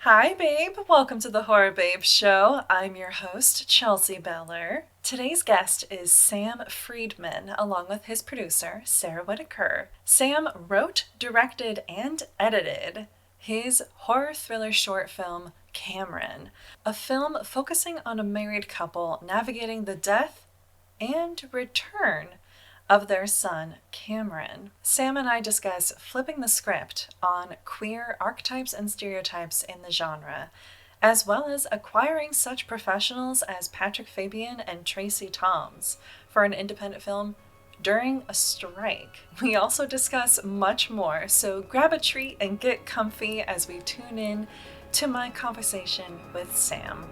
Hi, babe. Welcome to the Horror Babe Show. I'm your host, Chelsea Beller. Today's guest is Sam Freedman, along with his producer, Sarah Whitaker. Sam wrote, directed, and edited his horror thriller short film, Cameron, a film focusing on a married couple navigating the death and return of their son, Cameron. Sam and I discuss flipping the script on queer archetypes and stereotypes in the genre, as well as acquiring such professionals as Patrick Fabian and Tracie Thoms for an independent film during a strike. We also discuss much more, so grab a treat and get comfy as we tune in to my conversation with Sam.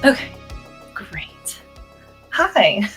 Okay, great. Hi.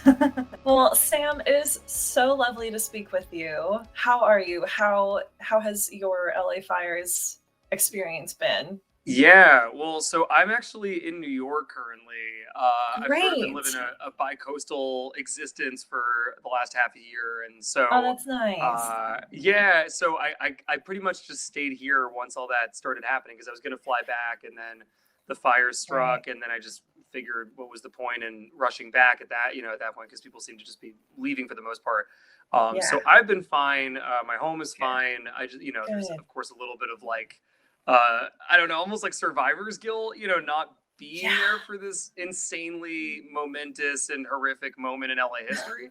Well, Sam, it is so lovely to speak with you. How are you? How has your LA Fires experience been? Yeah, well, so I'm actually in New York currently. I've sort of been Great. living a bi-coastal existence for the last half a year, and Oh, so that's nice. yeah, so I pretty much just stayed here once all that started happening because I was going to fly back, and then the fires Right. struck, and then I just figured what was the point in rushing back at that, at that point because people seem to just be leaving for the most part. So Yeah. I've been fine. My home is Good. fine. I just, there's Good. of course a little bit of like I don't know, almost like survivor's guilt, not being Yeah. there for this insanely momentous and horrific moment in LA history.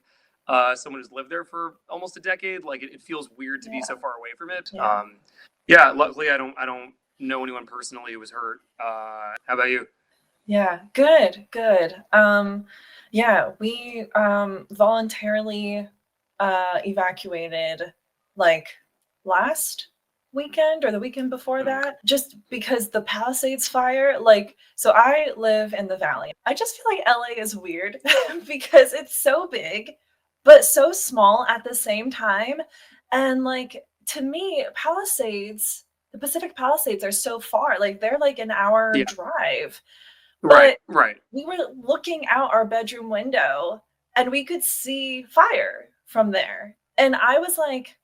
Someone who's lived there for almost a decade, like it feels weird to be so Yeah. far away from it. Yeah. Yeah, luckily I don't know anyone personally who was hurt. How about you? Yeah. Good. Good. Yeah, we voluntarily evacuated like last weekend or the weekend before Mm. that, just because the Palisades fire, like, so I live in the valley. I just feel like LA is weird because it's so big but so small at the same time. And like, to me, Palisades, the Pacific Palisades are so far, like they're like an hour Yeah, drive. right, But right. we were looking out our bedroom window and we could see fire from there. And I was like,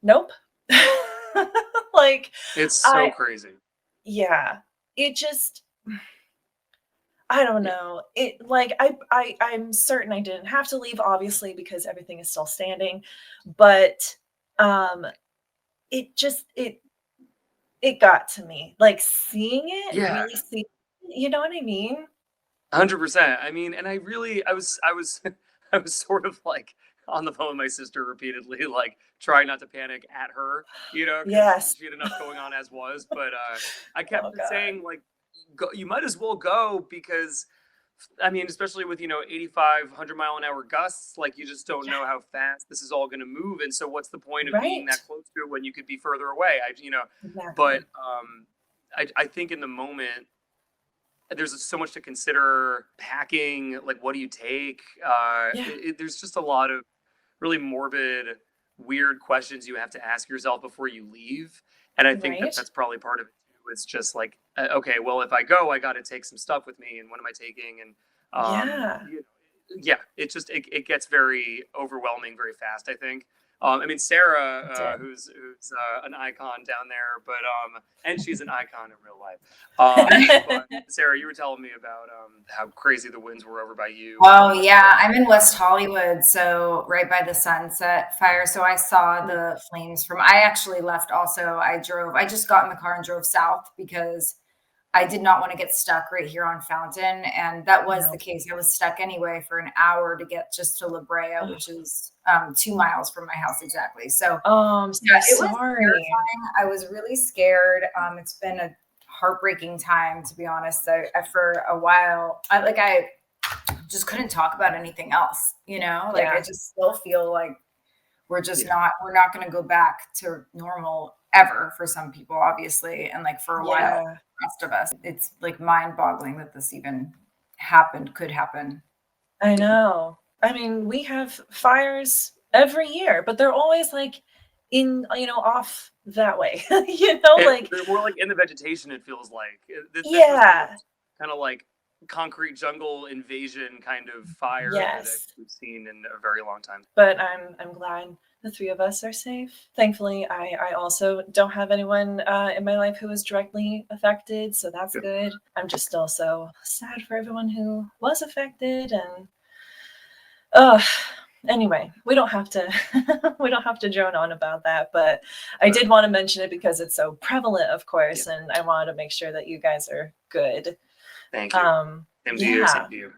nope. Like, It's so I, crazy. yeah, it just, I don't Yeah, know. It like I'm certain I didn't have to leave, obviously, because everything is still standing. But um it just it got to me. Like seeing it, yeah, really seeing it, you know what I mean? 100%. I mean, and I was I was sort of like on the phone with my sister repeatedly, like trying not to panic at her, because Yes. she had enough going on as was. But I Oh kept God. saying like, go, you might as well go because, I mean, especially with 85, 100 mile an hour gusts, like you just don't Yeah, know how fast this is all going to move, and so what's the point of being right. that close to it when you could be further away? But Exactly. I think in the moment there's so much to consider packing, like what do you take, Yeah, there's just a lot of really morbid, weird questions you have to ask yourself before you leave, and I think that right. that's probably part of it too. It's just like, okay, well, if I go, I got to take some stuff with me, and what am I taking? And Yeah. yeah, it gets very overwhelming very fast, I think. I mean, Sarah, It did. who's an icon down there, but and she's an icon in real life. But Sarah, you were telling me about how crazy the winds were over by you, and Oh yeah, I'm in West Hollywood, so right by the Sunset Fire. So I saw the flames from. I actually left also. I just got in the car and drove south because I did not want to get stuck right here on Fountain, and that was the No. case. I was stuck anyway for an hour to get just to La Brea, Ugh. which is 2 miles from my house exactly. So Oh, I'm yeah, so it was sorry. terrifying. I was really scared. It's been a heartbreaking time, to be honest. For a while, I just couldn't talk about anything else, like I Yeah. just still feel like yeah, we're not going to go back to normal ever for some people, obviously. And like for a while, Yeah. the rest of us, it's like mind boggling that this even happened, could happen. I know. I mean, we have fires every year, but they're always like in, off that way. Like, we're like in the vegetation. It feels like that's supposed to look yeah. kind of like concrete jungle invasion kind of fire that Yes. we've seen in a very long time. But I'm glad the three of us are safe. Thankfully, I also don't have anyone in my life who was directly affected, so that's good. I'm just still so sad for everyone who was affected, and anyway, we don't have to we don't have to drone on about that, but I did want to mention it because it's so prevalent, of course, and I wanted to make sure that you guys are good. Thank you. Same to you. Same to you.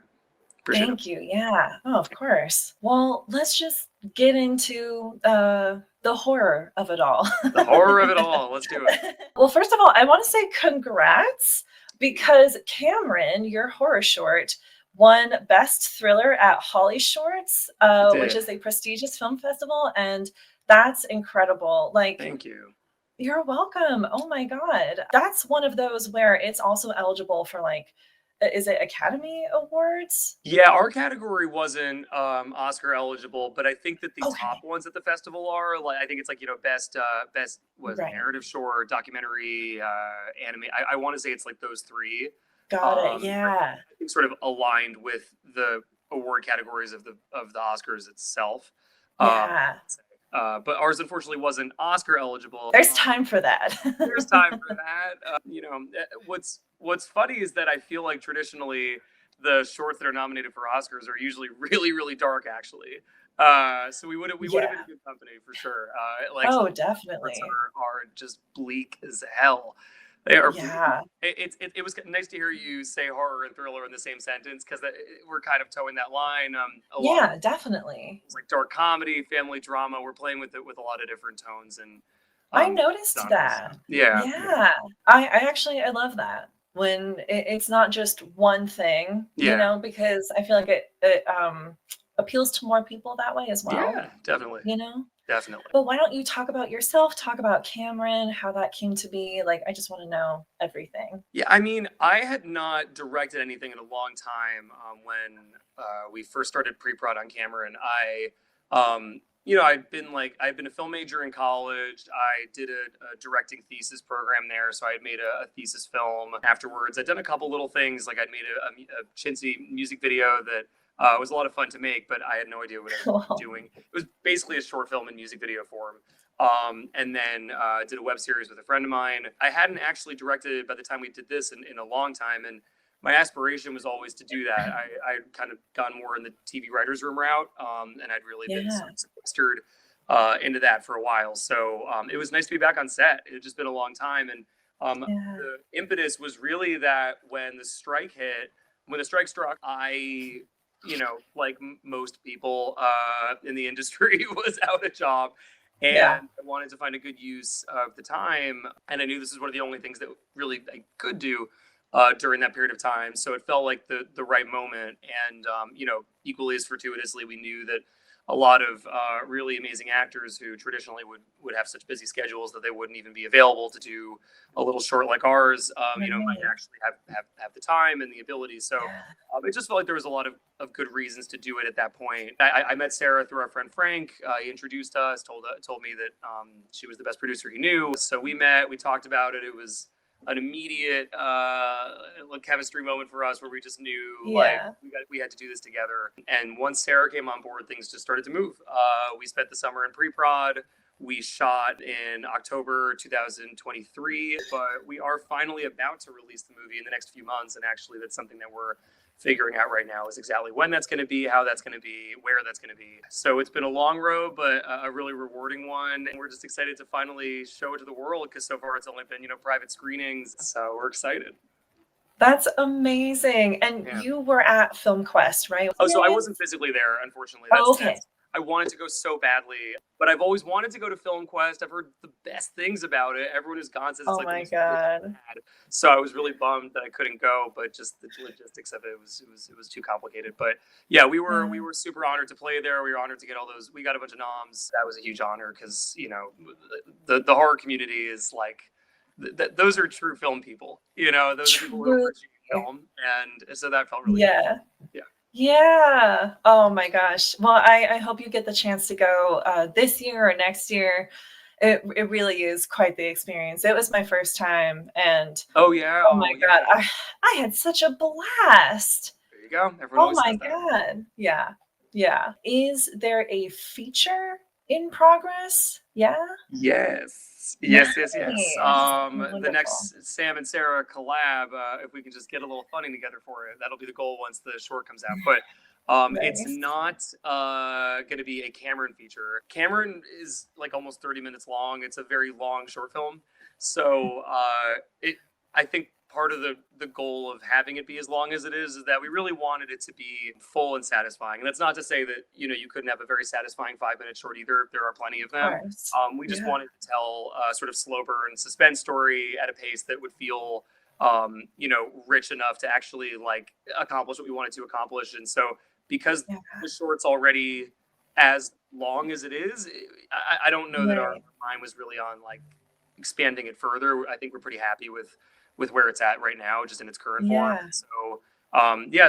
Appreciate Thank you. Yeah. Oh, of course. Well, let's just get into the horror of it all. The horror of it all. Let's do it. Well, first of all, I want to say congrats because Cameron, your horror short, won Best Thriller at Holly Shorts, which is a prestigious film festival, and that's incredible. Like, thank you. You're welcome. Oh my God. That's one of those where it's also eligible for like, is it Academy Awards? Yeah, our category wasn't Oscar eligible, but I think that the top ones at the festival are. Like, I think it's like, you know, best narrative short, documentary, anime. I want to say it's like those three. Got it. Yeah. I think sort of aligned with the award categories of the Oscars itself. Yeah. But ours unfortunately wasn't Oscar eligible. There's time for that. There's time for that. You know, what's funny is that I feel like traditionally the shorts that are nominated for Oscars are usually really, really dark, actually. So we would have been good company for sure. Definitely. Are just bleak as hell. They are. Yeah. It was nice to hear you say horror and thriller in the same sentence because we're kind of towing that line. Yeah, definitely. It's like dark comedy, family drama. We're playing with it with a lot of different tones and. I noticed that. Yeah. Yeah. I love that when it's not just one thing. You know, because I feel like it appeals to more people that way as well. Yeah, definitely. You know. Definitely. But why don't you talk about yourself, talk about Cameron, how that came to be? Like, I just want to know everything. Yeah, I mean, I had not directed anything in a long time when we first started pre-prod on Cameron. I'd been a film major in college. I did a directing thesis program there. So I had made a thesis film afterwards. I'd done a couple little things, like I'd made a chintzy music video that it was a lot of fun to make, but I had no idea what I was doing. It was basically a short film in music video form. And then did a web series with a friend of mine. I hadn't actually directed by the time we did this in a long time. And my aspiration was always to do that. I'd kind of gone more in the TV writer's room route. And I'd really been sort of sequestered into that for a while. So it was nice to be back on set. It had just been a long time. And the impetus was really that when the strike struck, I, like most people in the industry, was out of job. And I wanted to find a good use of the time. And I knew this is one of the only things that really I could do during that period of time. So it felt like the right moment. And, equally as fortuitously, we knew that a lot of really amazing actors who traditionally would have such busy schedules that they wouldn't even be available to do a little short like ours, might actually have the time and the ability. So it just felt like there was a lot of good reasons to do it at that point. I met Sarah through our friend Frank. He introduced us, told me that she was the best producer he knew. So we met, we talked about it. It was an immediate chemistry moment for us where we just knew we had to do this together. And once Sarah came on board, things just started to move. We spent the summer in pre-prod. We shot in October 2023, but we are finally about to release the movie in the next few months. And actually, that's something that we're figuring out right now, is exactly when that's going to be, how that's going to be, where that's going to be. So it's been a long road, but a really rewarding one. And we're just excited to finally show it to the world, because so far it's only been, private screenings. So we're excited. That's amazing. And you were at FilmQuest, right? Oh, so I wasn't physically there, unfortunately. I wanted to go so badly, but I've always wanted to go to FilmQuest. I've heard the best things about it. Everyone who's gone says it's like the most bad. So I was really bummed that I couldn't go, but just the logistics of it was too complicated. But yeah, we were super honored to play there. We were honored to get all those. We got a bunch of noms. That was a huge honor because the horror community is like those are true film people. Those are people who appreciate film, and so that felt really good. Yeah. Oh my gosh. Well, I hope you get the chance to go this year or next year. It really is quite the experience. It was my first time, and Oh yeah. oh my God, I had such a blast. There you go. Everyone Oh always my says that. God. Yeah. Yeah. Is there a feature in progress? Yeah. Yes. Yes. Yes. Yes. Nice. The Wonderful. next Sam and Sarah collab, if we can just get a little funding together for it, that'll be the goal once the short comes out. But it's Nice. not going to be a Cameron feature. Cameron is like almost 30 minutes long. It's a very long short film. So I think part of the goal of having it be as long as it is that we really wanted it to be full and satisfying. And that's not to say that, you couldn't have a very satisfying 5 minute short either. There are plenty of Of them. course. We just Yeah. wanted to tell a sort of slow burn suspense story at a pace that would feel, rich enough to actually like accomplish what we wanted to accomplish. And so because Yeah. the short's already as long as it is, I don't know that our Right. mind was really on like expanding it further. I think we're pretty happy with where it's at right now, just in its current form. Yeah. So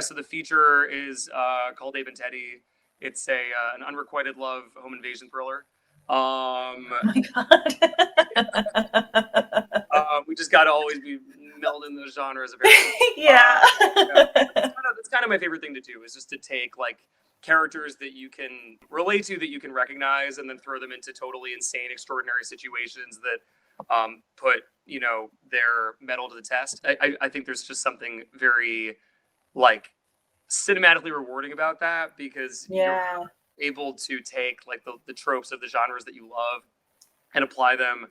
so the feature is called Abe and Teddy. It's an unrequited love home invasion thriller. Oh my God. We just got to always be melding those genres apparently. Yeah. That's kind of my favorite thing to do, is just to take like characters that you can relate to, that you can recognize, and then throw them into totally insane, extraordinary situations that put their mettle to the test. I think there's just something very like cinematically rewarding about that, because Yeah. you're able to take like the tropes of the genres that you love and apply them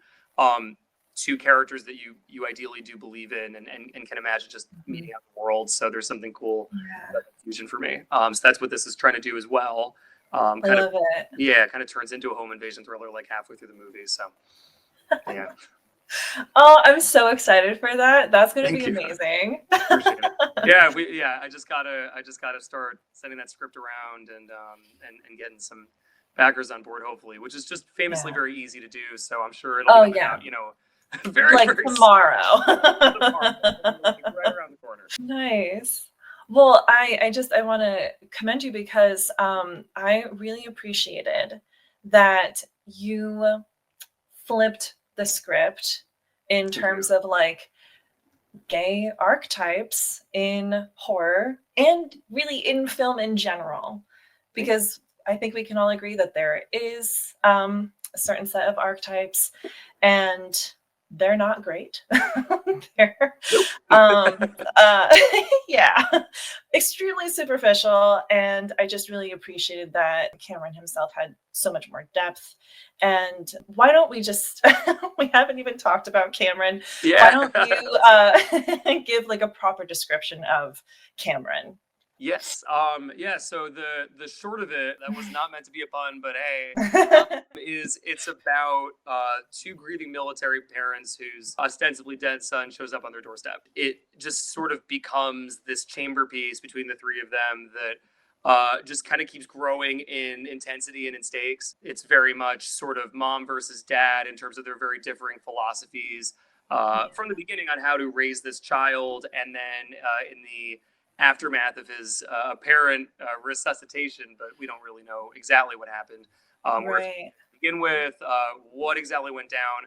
to characters that you ideally do believe in, and can imagine just meeting out in the world. So there's something cool Yeah. about that fusion for me. So that's what this is trying to do as well. I love it. Yeah, kind of turns into a home invasion thriller like halfway through the movie. So yeah. Oh, I'm so excited for that. That's gonna Thank be you. amazing. Appreciate it. Yeah, I just gotta start sending that script around and getting some backers on board, hopefully, which is just famously Yeah. very easy to do. So I'm sure it'll Oh be coming yeah. out, very, Like very soon. tomorrow. Like right around the corner. Nice. Well, I want to commend you because I really appreciated that you flipped the script in terms of like gay archetypes in horror and really in film in general, because I think we can all agree that there is a certain set of archetypes, and they're not great. They're yeah, extremely superficial, and I just really appreciated that Cameron himself had so much more depth. And why don't we just we haven't even talked about Cameron. Why don't you give like a proper description of Cameron? Yes. So the short of it, that was not meant to be a pun, but hey, it's about two grieving military parents whose ostensibly dead son shows up on their doorstep. It just sort of becomes this chamber piece between the three of them that just kind of keeps growing in intensity and in stakes. It's very much sort of mom versus dad in terms of their very differing philosophies from the beginning on how to raise this child, and then in the aftermath of his apparent resuscitation, but we don't really know exactly what happened. Where to Right. begin with, what exactly went down.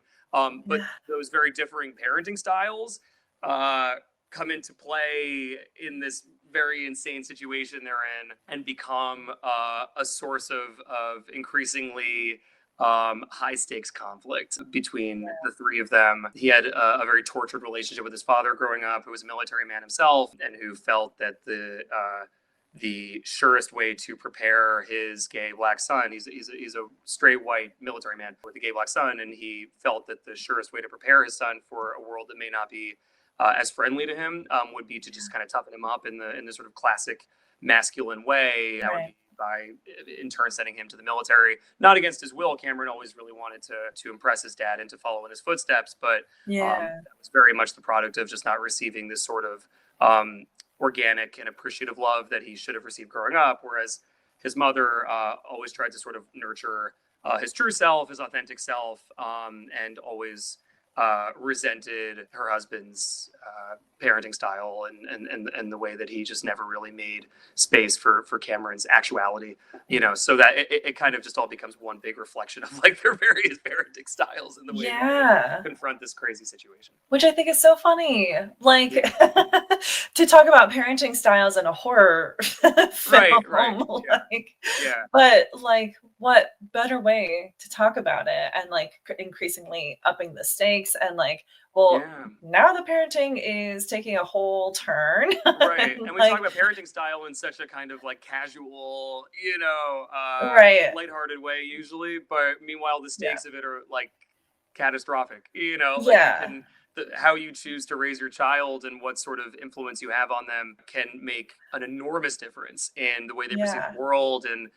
But those very differing parenting styles come into play in this very insane situation they're in, and become a source of increasingly high stakes conflict between the three of them. He had a very tortured relationship with his father growing up, who was a military man himself, and who felt that the surest way to prepare his gay black son, he's a straight white military man with a gay black son, and he felt that the surest way to prepare his son for a world that may not be as friendly to him would be to just kind of toughen him up in the sort of classic masculine way. That would be by in turn sending him to the military, not against his will. Cameron always really wanted to impress his dad and to follow in his footsteps, but that was very much the product of just not receiving this sort of organic and appreciative love that he should have received growing up. Whereas his mother always tried to sort of nurture his true self, his authentic self, and always resented her husband's parenting style and the way that he just never really made space for Cameron's actuality, so that it kind of just all becomes one big reflection of like their various parenting styles and the way they confront this crazy situation. Which I think is so funny. Like to talk about parenting styles in a horror film. Right. But like what better way to talk about it and like increasingly upping the stakes and like, well, now the parenting is taking a whole turn. Right. And we talk about parenting style in such a kind of like casual, lighthearted way usually. But meanwhile, the stakes of it are like catastrophic, how you choose to raise your child and what sort of influence you have on them can make an enormous difference in the way they perceive the world and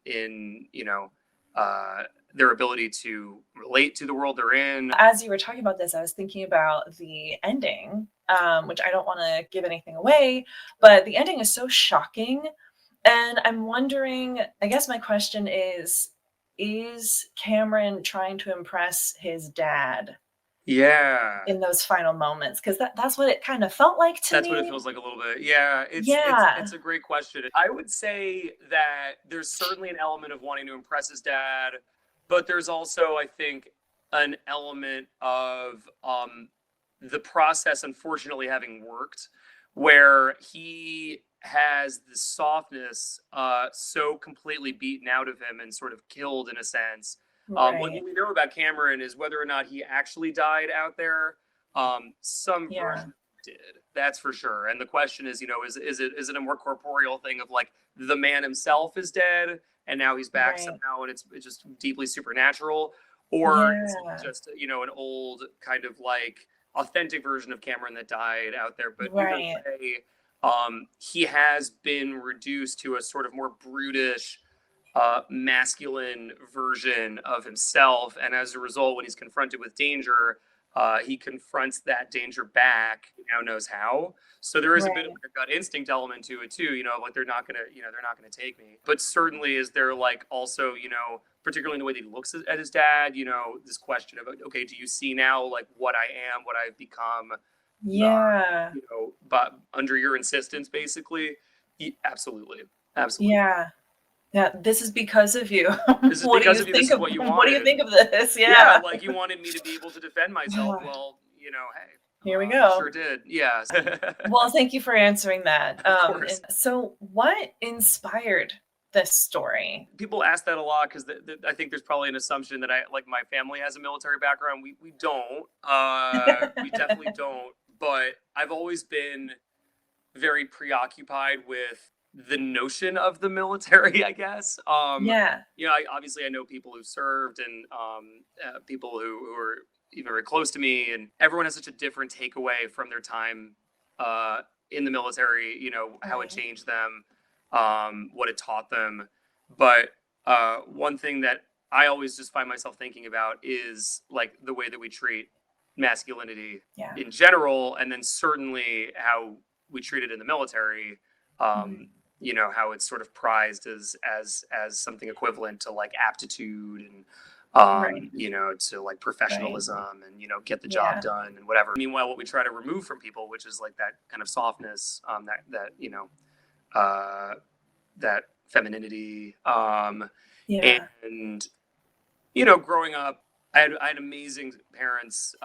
in their ability to relate to the world they're in. As you were talking about this, I was thinking about the ending, which I don't want to give anything away, but the ending is so shocking. And I'm wondering, I guess my question is Cameron trying to impress his dad? In those final moments, because that's what it kind of felt like to me. That's what it feels like a little bit. It's a great question. I would say that there's certainly an element of wanting to impress his dad, but there's also, I think, an element of the process unfortunately having worked, where he has this softness so completely beaten out of him and sort of killed in a sense. What we know about Cameron is whether or not he actually died out there. Some version did, that's for sure. And the question is, is it a more corporeal thing of like the man himself is dead and now he's back somehow and it's just deeply supernatural, or is it just an old kind of like authentic version of Cameron that died out there? But either way, he has been reduced to a sort of more brutish, masculine version of himself, and as a result, when he's confronted with danger, he confronts that danger back. He now knows how. So there is a bit of like a gut instinct element to it too. Like they're not gonna take me. But certainly, is there like also particularly in the way that he looks at his dad, this question about, okay, do you see now like what I am, what I've become? But under your insistence, basically, absolutely. Yeah, this is because of you. This is because of you. This is what you wanted. What do you think of this? Yeah, like you wanted me to be able to defend myself. Well, hey. Here we go. Sure did. Yeah. Well, thank you for answering that. Of course. So what inspired this story? People ask that a lot because I think there's probably an assumption that my family has a military background. We don't. We definitely don't. But I've always been very preoccupied with the notion of the military, I guess. Obviously I know people who served and people who are even very close to me, and everyone has such a different takeaway from their time in the military, how it changed them, what it taught them. But one thing that I always just find myself thinking about is like the way that we treat masculinity in general, and then certainly how we treat it in the military. How it's sort of prized as something equivalent to like aptitude and to like professionalism and get the job done and whatever. Meanwhile, what we try to remove from people, which is like that kind of softness, that femininity, and growing up, I had amazing parents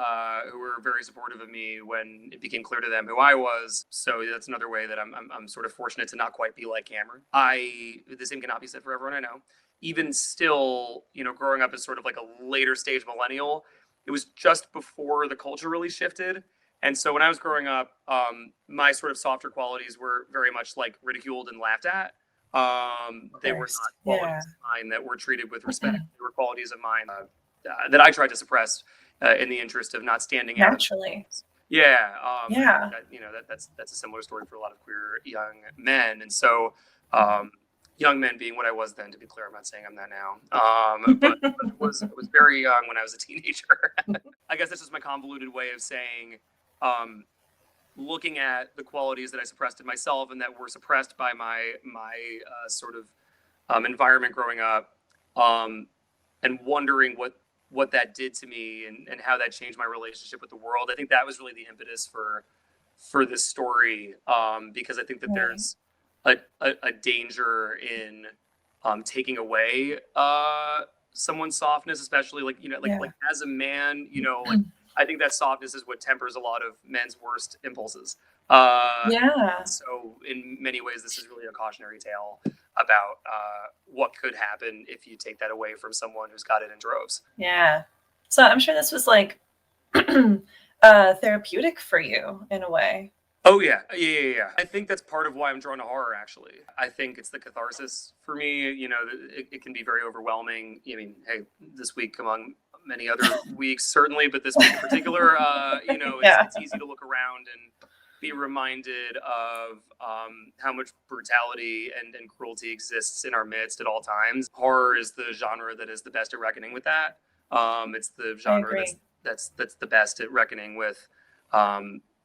who were very supportive of me when it became clear to them who I was. So that's another way that I'm sort of fortunate to not quite be like Cameron. The same cannot be said for everyone I know. Even still, growing up as sort of like a later stage millennial, it was just before the culture really shifted. And so when I was growing up, my sort of softer qualities were very much like ridiculed and laughed at. They were not qualities of mine that were treated with respect. They were qualities of mine that I tried to suppress in the interest of not standing out. Naturally. That's a similar story for a lot of queer young men. And so young men being what I was then, to be clear, I'm not saying I'm that now. But I was very young when I was a teenager. I guess this is my convoluted way of saying, looking at the qualities that I suppressed in myself and that were suppressed by my sort of environment growing up, and wondering what that did to me and how that changed my relationship with the world. I think that was really the impetus for for this story, because I think that there's a danger in taking away someone's softness, especially like as a man, I think that softness is what tempers a lot of men's worst impulses. So in many ways, this is really a cautionary tale about what could happen if you take that away from someone who's got it in droves. Yeah. So I'm sure this was like therapeutic for you in a way. Oh, yeah. I think that's part of why I'm drawn to horror, actually. I think it's the catharsis for me. It can be very overwhelming. I mean, hey, this week among many other weeks, certainly, but this week in particular, it's easy to look around and be reminded of how much brutality and cruelty exists in our midst at all times. Horror is the genre that is the best at reckoning with that. It's the genre that's the best at reckoning with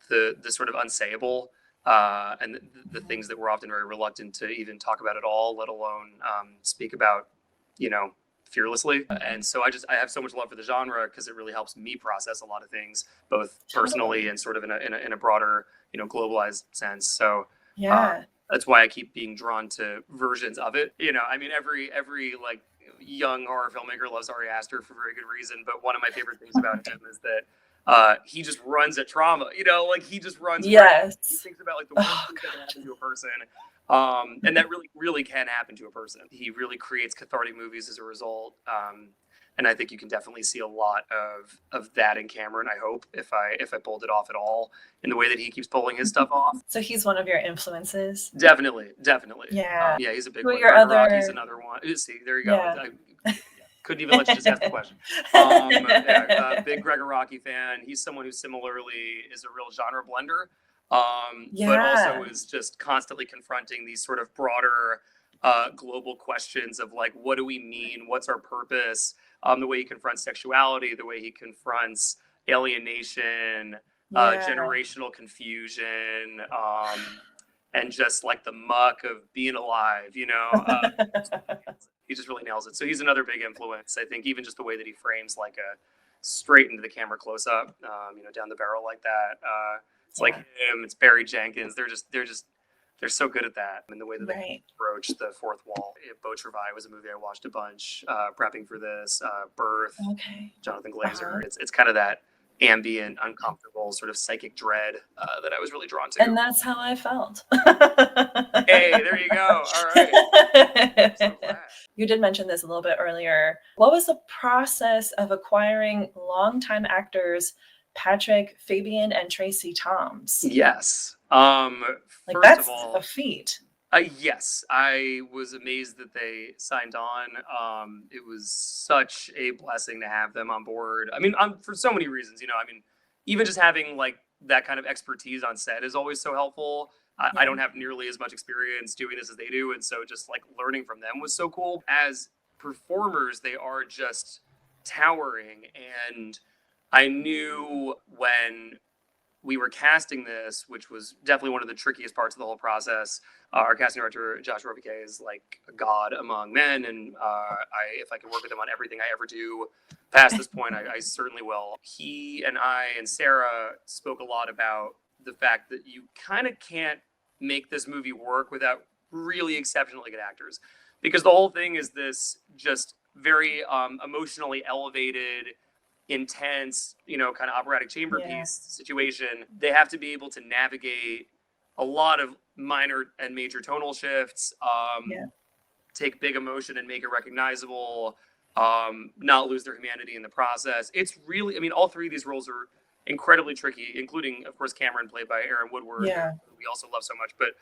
the sort of unsayable and the things that we're often very reluctant to even talk about at all, let alone speak about, fearlessly. And so I have so much love for the genre because it really helps me process a lot of things, both personally and sort of in a broader, globalized sense. So that's why I keep being drawn to versions of it. Every like young horror filmmaker loves Ari Aster for very good reason. But one of my favorite things about him is that he just runs at trauma, he just runs. Yes. He thinks about like the worst things that can happen to a person. And that really, really can happen to a person. He really creates cathartic movies as a result. And I think you can definitely see a lot of that in Cameron, I hope, if I pulled it off at all in the way that he keeps pulling his stuff off. So he's one of your influences? Definitely. Yeah. He's a big one. Rocky's another one. See, there you go. I couldn't even let you just ask the question. Big Gregor Rocky fan. He's someone who similarly is a real genre blender, but also is just constantly confronting these sort of broader global questions of like, what do we mean? What's our purpose? The way he confronts sexuality, the way he confronts alienation, generational confusion, and just like the muck of being alive, he just really nails it. So he's another big influence. I think even just the way that he frames like a straight into the camera close up, down the barrel like that. It's like him, it's Barry Jenkins. They're so good at that. And the way that they approach the fourth wall. Beau Travail was a movie I watched a bunch, prepping for this. Birth, Jonathan Glazer. It's kind of that ambient, uncomfortable sort of psychic dread that I was really drawn to. And that's how I felt. Hey, there you go. All right. I'm so glad. You did mention this a little bit earlier. What was the process of acquiring longtime actors Patrick, Fabian, and Tracie Thoms? Yes. First that's of all, a feat. Yes, I was amazed that they signed on. It was such a blessing to have them on board. I mean, for so many reasons, even just having like that kind of expertise on set is always so helpful. I don't have nearly as much experience doing this as they do. And so just like learning from them was so cool. As performers, they are just towering. And I knew when we were casting this, which was definitely one of the trickiest parts of the whole process. Our casting director, Josh Robiquet, is like a god among men. And if I can work with him on everything I ever do past this point, I certainly will. He and I and Sarah spoke a lot about the fact that you kind of can't make this movie work without really exceptionally good actors. Because the whole thing is this just very emotionally elevated, intense, kind of operatic chamber piece situation. They have to be able to navigate a lot of minor and major tonal shifts, take big emotion and make it recognizable, not lose their humanity in the process. It's really, all three of these roles are incredibly tricky, including, of course, Cameron, played by Aaron Woodward, who we also love so much. But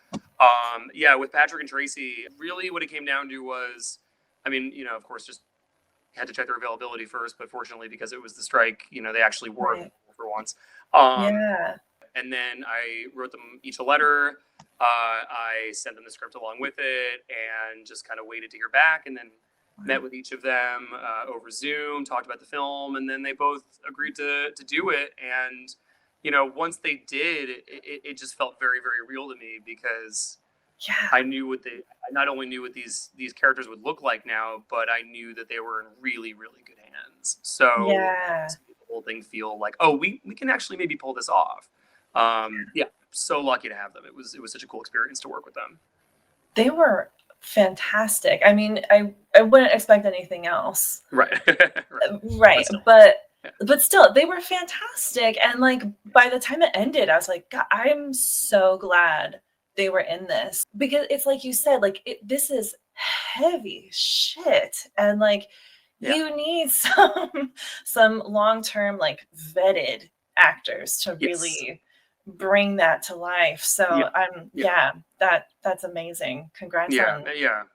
with Patrick and Tracie, really what it came down to was, of course, just had to check their availability first, but fortunately, because it was the strike, they actually were for once. And then I wrote them each a letter. I sent them the script along with it and just kind of waited to hear back, and then met with each of them over Zoom, talked about the film, and then they both agreed to do it. And, once they did, it just felt very, very real to me because I knew I not only knew what these characters would look like now, but I knew that they were in really, really good hands. So the whole thing feel like, we can actually maybe pull this off. so lucky to have them. It was such a cool experience to work with them. They were fantastic. I mean, I wouldn't expect anything else. Right. Right. But still, they were fantastic. And like by the time it ended, I was like, God, I'm so glad they were in this, because it's like you said, like this is heavy shit, and like you need some long-term, like vetted actors to really bring that to life. So that's amazing. Congrats on.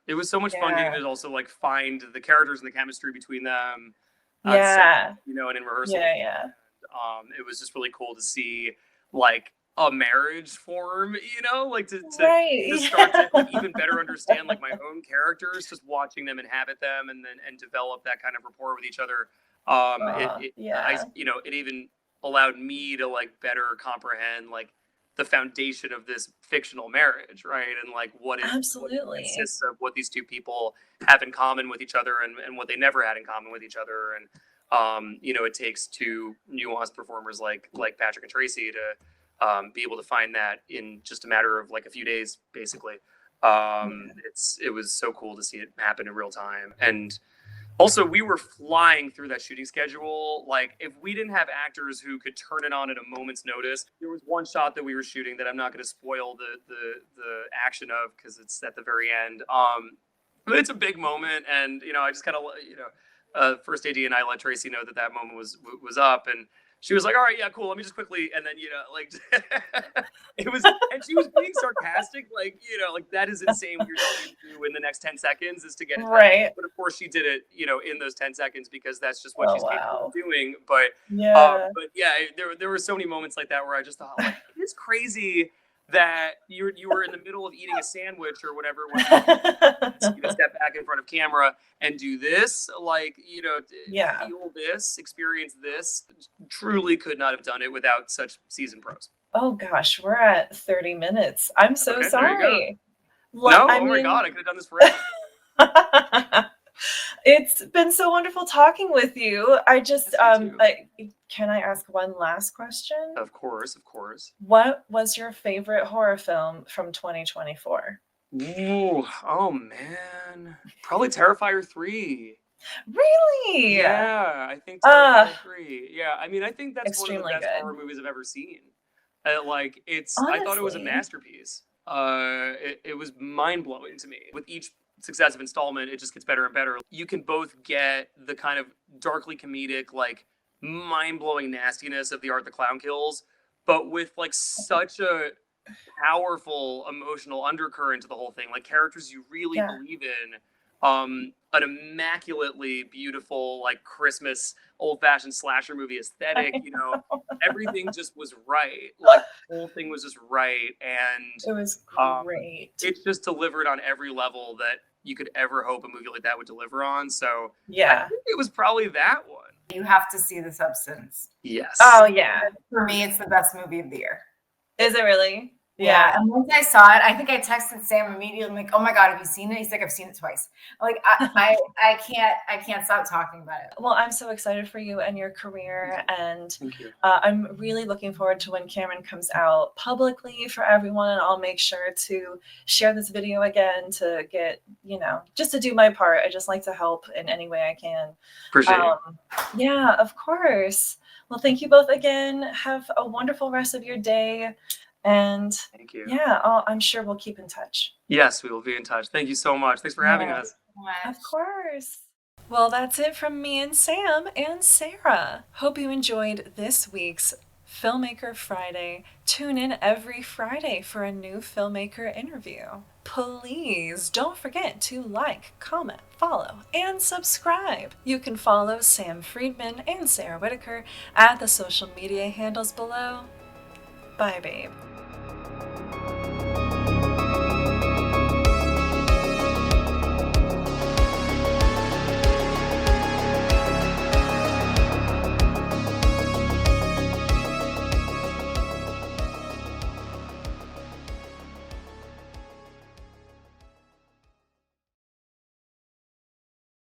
It was so much fun getting to also like find the characters and the chemistry between them. And in rehearsal. It was just really cool to see like a marriage form, like to start to like, even better understand like my own characters, just watching them inhabit them and develop that kind of rapport with each other. It even allowed me to like better comprehend like the foundation of this fictional marriage, right? And like what consists of what these two people have in common with each other and what they never had in common with each other. And it takes two nuanced performers like Patrick and Tracie to be able to find that in just a matter of like a few days, basically. It was so cool to see it happen in real time. And also, we were flying through that shooting schedule. Like, if we didn't have actors who could turn it on at a moment's notice, there was one shot that we were shooting that I'm not going to spoil the action of because it's at the very end. But it's a big moment, and I just kind of first AD and I let Tracie know that moment was up, and she was like, all right, yeah, cool. Let me just quickly. And then, like it was, and she was being sarcastic. Like, like that is insane. What you're going to do in the next 10 seconds is to get it right. But of course she did it, in those 10 seconds because that's just what she's capable of doing. But there were so many moments like that where I just thought, like, it's crazy that you were in the middle of eating a sandwich or whatever when you step back in front of camera and do this, like, feel this, experience this. Truly could not have done it without such seasoned pros. Oh gosh, we're at 30 minutes. I'm so sorry. My God, I could have done this forever. It's been so wonderful talking with you. I just, can I ask one last question? Of course. What was your favorite horror film from 2024? Ooh, oh man. Probably Terrifier 3. Really? Yeah, I think Terrifier 3. Yeah, I mean, I think that's one of the best horror movies I've ever seen. I thought it was a masterpiece. It was mind-blowing to me. With each successive installment, it just gets better and better. You can both get the kind of darkly comedic, like mind-blowing nastiness of the Art the Clown Kills, but with like such a powerful emotional undercurrent to the whole thing, like characters you really believe in, an immaculately beautiful like Christmas old-fashioned slasher movie aesthetic. Everything just was right. Like the whole thing was just right, and it was great. It just delivered on every level that you could ever hope a movie like that would deliver on. So I think it was probably that one. You have to see The Substance. Yes. Oh yeah. For me, it's the best movie of the year. Is it really? Yeah. And once I saw it, I think I texted Sam immediately. I'm like, oh my God, have you seen it? He's like, I've seen it twice. I'm like, I can't stop talking about it. Well, I'm so excited for you and your career. And thank you. I'm really looking forward to when Cameron comes out publicly for everyone. And I'll make sure to share this video again to get, just to do my part. I just like to help in any way I can. Appreciate it. Yeah, of course. Well, thank you both again. Have a wonderful rest of your day. And thank you. Yeah, I'm sure we'll keep in touch. Yes, we will be in touch. Thank you so much. Thanks for having us. Of course. Well, that's it from me and Sam and Sarah. Hope you enjoyed this week's Filmmaker Friday. Tune in every Friday for a new filmmaker interview. Please don't forget to like, comment, follow, and subscribe. You can follow Sam Freedman and Sarah Whitaker at the social media handles below. Bye, babe.